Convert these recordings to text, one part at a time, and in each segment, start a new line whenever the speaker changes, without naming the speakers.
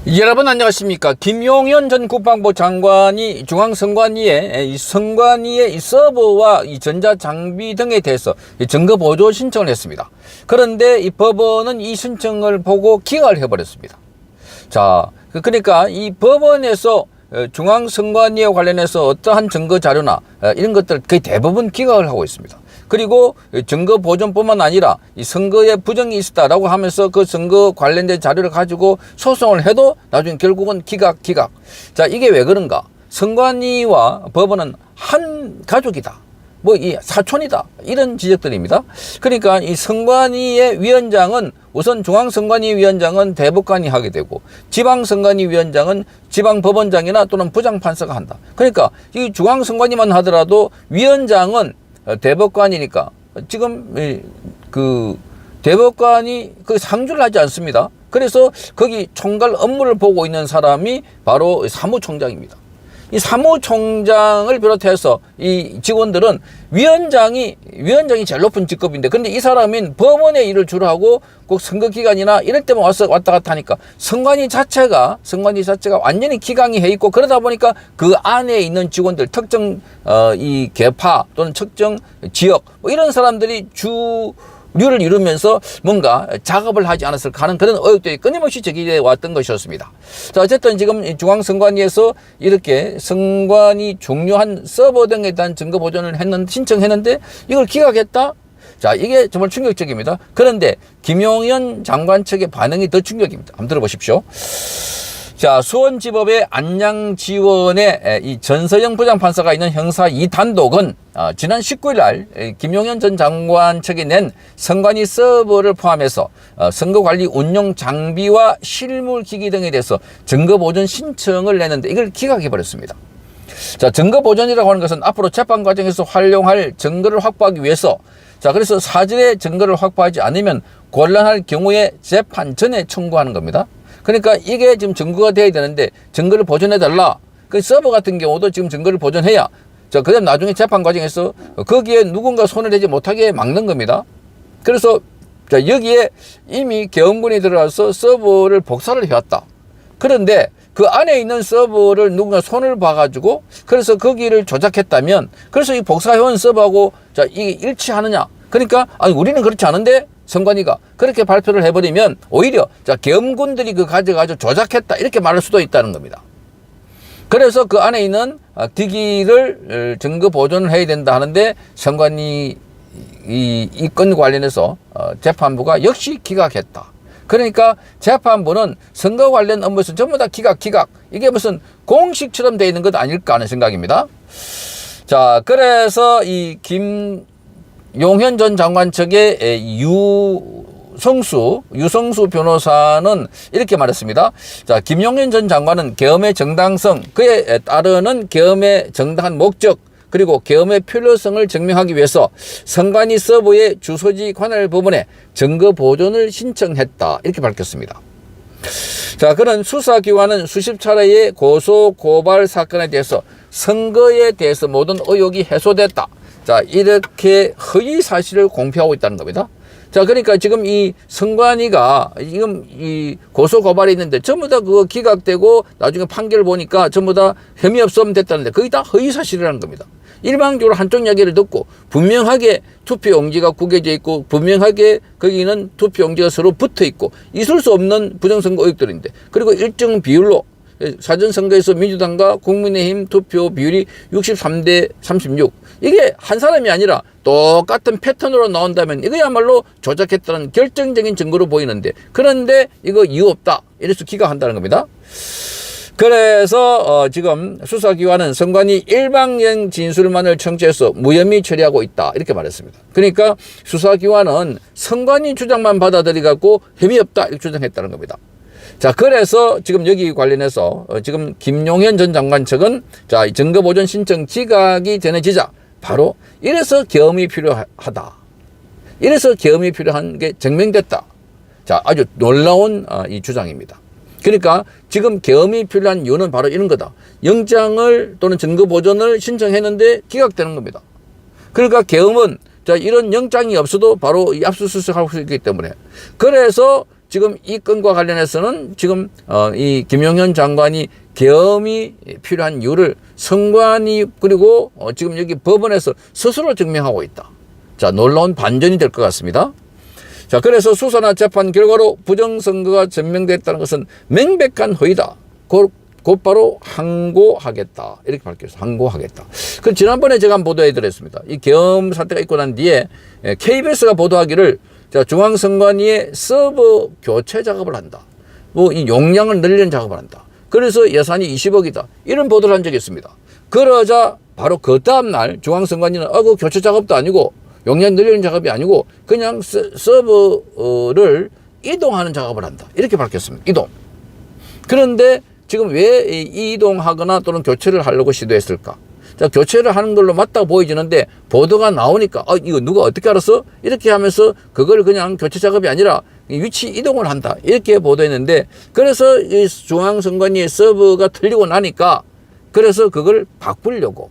여러분 안녕하십니까. 김용현 전 국방부 장관이 중앙선관위에 이 서버와 이 전자장비 등에 대해서 증거 보조 신청을 했습니다. 그런데 이 법원은 이 신청을 보고 기각을 해버렸습니다. 자, 그러니까 이 법원에서 중앙선관위에 관련해서 어떠한 증거 자료나 이런 것들 거의 대부분 기각을 하고 있습니다. 그리고 증거 보존뿐만 아니라 이 선거에 부정이 있었다라고 하면서 그 선거 관련된 자료를 가지고 소송을 해도 나중에 결국은 기각. 자, 이게 왜 그런가? 선관위와 법원은 한 가족이다. 뭐 이 사촌이다. 이런 지적들입니다. 그러니까 이 선관위의 위원장은 우선 중앙선관위 위원장은 대법관이 하게 되고 지방선관위 위원장은 지방법원장이나 또는 부장판사가 한다. 그러니까 이 중앙선관위만 하더라도 위원장은 대법관이니까 지금 그 대법관이 그 상주를 하지 않습니다. 그래서 거기 총괄 업무를 보고 있는 사람이 바로 사무총장입니다. 이 사무총장을 비롯해서 이 직원들은 위원장이 제일 높은 직급인데, 근데 이 사람은 법원의 일을 주로 하고 꼭 선거 기간이나 이럴 때만 왔다 갔다 하니까 선관위 자체가 완전히 기강이 해 있고, 그러다 보니까 그 안에 있는 직원들 특정 이 계파 또는 특정 지역 뭐 이런 사람들이 주류를 이루면서 뭔가 작업을 하지 않았을까 하는 그런 의혹들이 끊임없이 제기되어 왔던 것이었습니다. 자, 어쨌든 지금 중앙선관위에서 이렇게 선관위 중요한 서버 등에 대한 증거 보존을 신청했는데 이걸 기각했다? 자, 이게 정말 충격적입니다. 그런데 김용현 장관 측의 반응이 더 충격입니다. 한번 들어보십시오. 자, 수원지법의 안양지원에 이 전서영 부장판사가 있는 형사 2단독은 지난 19일 날 김용현 전 장관 측이 낸 선관위 서버를 포함해서 선거관리 운용 장비와 실물기기 등에 대해서 증거보존 신청을 냈는데 이걸 기각해버렸습니다. 자, 증거보존이라고 하는 것은 앞으로 재판 과정에서 활용할 증거를 확보하기 위해서, 자, 그래서 사전에 증거를 확보하지 않으면 곤란할 경우에 재판 전에 청구하는 겁니다. 그러니까 이게 지금 증거가 돼야 되는데 증거를 보존해달라. 그 서버 같은 경우도 지금 증거를 보존해야, 자, 그 다음 나중에 재판 과정에서 거기에 누군가 손을 대지 못하게 막는 겁니다. 그래서 자, 여기에 이미 계엄군이 들어가서 서버를 복사를 해왔다. 그런데 그 안에 있는 서버를 누군가 손을 봐가지고 그래서 거기를 조작했다면, 그래서 이 복사해온 서버하고 자, 이게 일치하느냐. 그러니까 아니 우리는 그렇지 않은데 선관위가 그렇게 발표를 해버리면 오히려 자, 계엄군들이 그 가져가지고 조작했다 이렇게 말할 수도 있다는 겁니다. 그래서 그 안에 있는 기기를 증거 보존을 해야 된다 하는데 선관위 이 건 관련해서 재판부가 역시 기각했다. 그러니까 재판부는 선거 관련 업무에서 전부 다 기각. 이게 무슨 공식처럼 되어 있는 것 아닐까 하는 생각입니다. 자, 그래서 이 김용현 전 장관 측의 유성수 변호사는 이렇게 말했습니다. 자, 김용현 전 장관은 계엄의 정당성, 그에 따르는 계엄의 정당한 목적, 그리고 계엄의 필요성을 증명하기 위해서 선관위 서버의 주소지 관할 부분에 증거 보존을 신청했다. 이렇게 밝혔습니다. 자, 그런 수사기관은 수십 차례의 고소 고발 사건에 대해서 선거에 대해서 모든 의혹이 해소됐다. 자, 이렇게 허위 사실을 공표하고 있다는 겁니다. 자, 그러니까 지금 이 선관위가 지금 이 고소 고발이 있는데 전부 다 그거 기각되고 나중에 판결을 보니까 전부 다 혐의 없으면 됐다는데 그게 다 허위 사실이라는 겁니다. 일방적으로 한쪽 이야기를 듣고 분명하게 투표용지가 구겨져 있고 분명하게 거기는 투표용지가 서로 붙어 있고 있을 수 없는 부정선거 의혹들인데, 그리고 일정 비율로 사전선거에서 민주당과 국민의힘 투표 비율이 63대 36, 이게 한 사람이 아니라 똑같은 패턴으로 나온다면 이거야말로 조작했다는 결정적인 증거로 보이는데, 그런데 이거 이유 없다 이래서 기각한다는 겁니다. 그래서 지금 수사기관은 선관위 일방적 진술만을 청취해서 무혐의 처리하고 있다 이렇게 말했습니다. 그러니까 수사기관은 선관위 주장만 받아들여갖고 혐의 없다 이렇게 주장했다는 겁니다. 자, 그래서 지금 여기 관련해서 지금 김용현 전 장관 측은 자, 증거보존 신청 기각이 전해지자 바로 이래서 계엄이 필요하다. 이래서 계엄이 필요한 게 증명됐다. 자, 아주 놀라운 이 주장입니다. 그러니까 지금 계엄이 필요한 이유는 바로 이런 거다. 영장을 또는 증거보존을 신청했는데 기각되는 겁니다. 그러니까 계엄은 자, 이런 영장이 없어도 바로 이 압수수색할 수 있기 때문에, 그래서 지금 이 건과 관련해서는 지금 이 김용현 장관이 계엄이 필요한 이유를 선관위 그리고 지금 여기 법원에서 스스로 증명하고 있다. 자, 놀라운 반전이 될 것 같습니다. 자, 그래서 수사나 재판 결과로 부정선거가 증명됐다는 것은 명백한 허위다. 곧바로 항고하겠다. 이렇게 밝혔어요. 항고하겠다. 그 지난번에 제가 보도해 드렸습니다. 이 계엄 사태가 있고 난 뒤에 KBS가 보도하기를 중앙선관위에 서버 교체 작업을 한다. 뭐 이 용량을 늘리는 작업을 한다. 그래서 예산이 20억이다. 이런 보도를 한 적이 있습니다. 그러자 바로 그 다음날 중앙선관위는 그 교체 작업도 아니고 용량 늘리는 작업이 아니고 그냥 서버를 이동하는 작업을 한다. 이렇게 밝혔습니다. 이동. 그런데 지금 왜 이동하거나 또는 교체를 하려고 시도했을까? 자, 교체를 하는 걸로 맞다고 보여지는데 보도가 나오니까 이거 누가 어떻게 알았어? 이렇게 하면서 그걸 그냥 교체 작업이 아니라 위치 이동을 한다. 이렇게 보도했는데 그래서 이 중앙선관위의 서버가 틀리고 나니까 그래서 그걸 바꾸려고.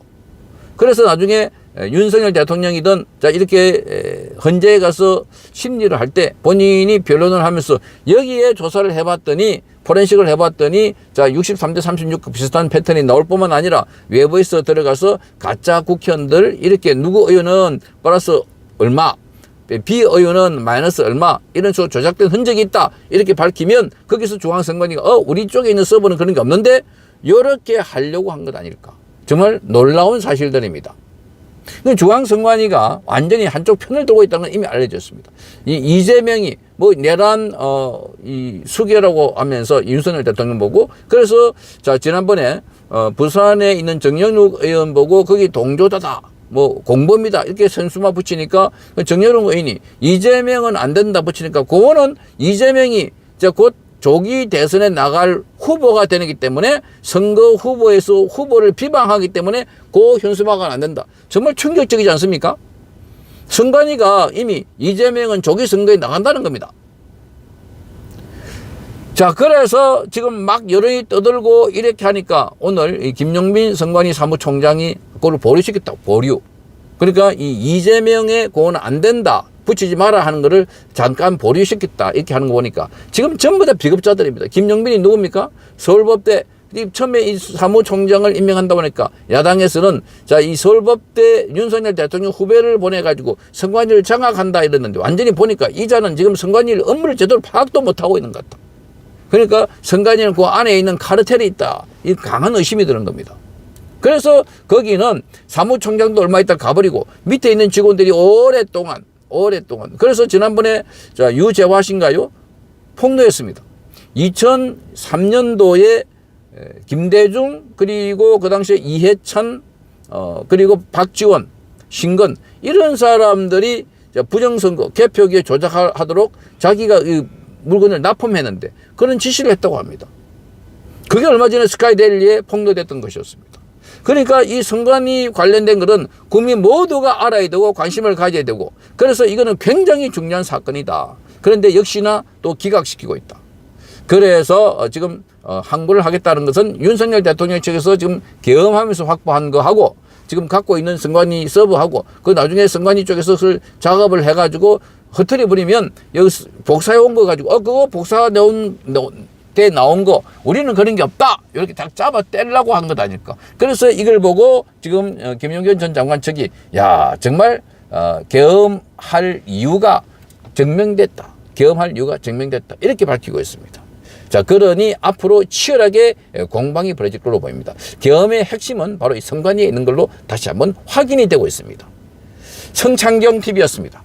그래서 나중에 윤석열 대통령이든 자 이렇게 헌재에 가서 심리를 할 때 본인이 변론을 하면서 여기에 조사를 해봤더니 포렌식을 해봤더니 자 63대 36 비슷한 패턴이 나올 뿐만 아니라 외부에서 들어가서 가짜 국회의원들 이렇게 누구 의원은 플러스 얼마 비 의원은 마이너스 얼마 이런 식으로 조작된 흔적이 있다 이렇게 밝히면 거기서 중앙선관위가 우리 쪽에 있는 서버는 그런 게 없는데 이렇게 하려고 한 것 아닐까. 정말 놀라운 사실들입니다. 중앙선관위가 완전히 한쪽 편을 들고 있다는 건 이미 알려졌습니다. 이재명이 뭐 내란 이 수계라고 하면서 윤석열 대통령 보고 그래서 자 지난번에 부산에 있는 정영욱 의원 보고 거기 동조자다 뭐 공범이다 이렇게 선수만 붙이니까 정영욱 의원이 이재명은 안 된다 붙이니까 그거는 이재명이 이제 곧 조기 대선에 나갈 후보가 되기 때문에 선거 후보에서 후보를 비방하기 때문에 그 현수막은 안 된다. 정말 충격적이지 않습니까? 선관위가 이미 이재명은 조기 선거에 나간다는 겁니다. 자, 그래서 지금 막 여론이 떠들고 이렇게 하니까 오늘 이 김용민 선관위 사무총장이 그걸 보류시켰다고, 보류. 그러니까 이 이재명의 그거는 안 된다. 붙이지 마라 하는 거를 잠깐 보류시켰다. 이렇게 하는 거 보니까 지금 전부 다 비겁자들입니다. 김용민이 누굽니까? 서울법대 처음에 이 사무총장을 임명한다 보니까 야당에서는 자, 이 서울법대 윤석열 대통령 후배를 보내가지고 선관위를 장악한다 이랬는데 완전히 보니까 이자는 지금 선관위 업무를 제대로 파악도 못하고 있는 것 같다. 그러니까 선관위는 그 안에 있는 카르텔이 있다. 이 강한 의심이 드는 겁니다. 그래서 거기는 사무총장도 얼마 있다 가버리고 밑에 있는 직원들이 오랫동안 그래서 지난번에 자 유재화 씨인가요? 폭로했습니다. 2003년도에 김대중 그리고 그 당시에 이해찬 그리고 박지원 신건 이런 사람들이 부정선거 개표기에 조작하도록 자기가 이 물건을 납품했는데 그런 지시를 했다고 합니다. 그게 얼마 전에 스카이데일리에 폭로됐던 것이었습니다. 그러니까 이 선관위 관련된 것은 국민 모두가 알아야 되고 관심을 가져야 되고 그래서 이거는 굉장히 중요한 사건이다. 그런데 역시나 또 기각시키고 있다. 그래서 지금 항고를 하겠다는 것은 윤석열 대통령 측에서 지금 계엄하면서 확보한 거하고 지금 갖고 있는 선관위 서버하고 그 나중에 선관위 쪽에서 작업을 해가지고 허투리 부리면 여기 복사해 온 거 가지고 그거 복사 때 나온 거 우리는 그런 게 없다 이렇게 딱 잡아 떼려고 한 것 아닐까. 그래서 이걸 보고 지금 김용현 전 장관 측이 야 정말 계엄할 이유가 증명됐다. 계엄할 이유가 증명됐다. 이렇게 밝히고 있습니다. 자, 그러니 앞으로 치열하게 공방이 벌어질 걸로 보입니다. 계엄의 핵심은 바로 이 선관위에 있는 걸로 다시 한번 확인이 되고 있습니다. 성창경 TV였습니다.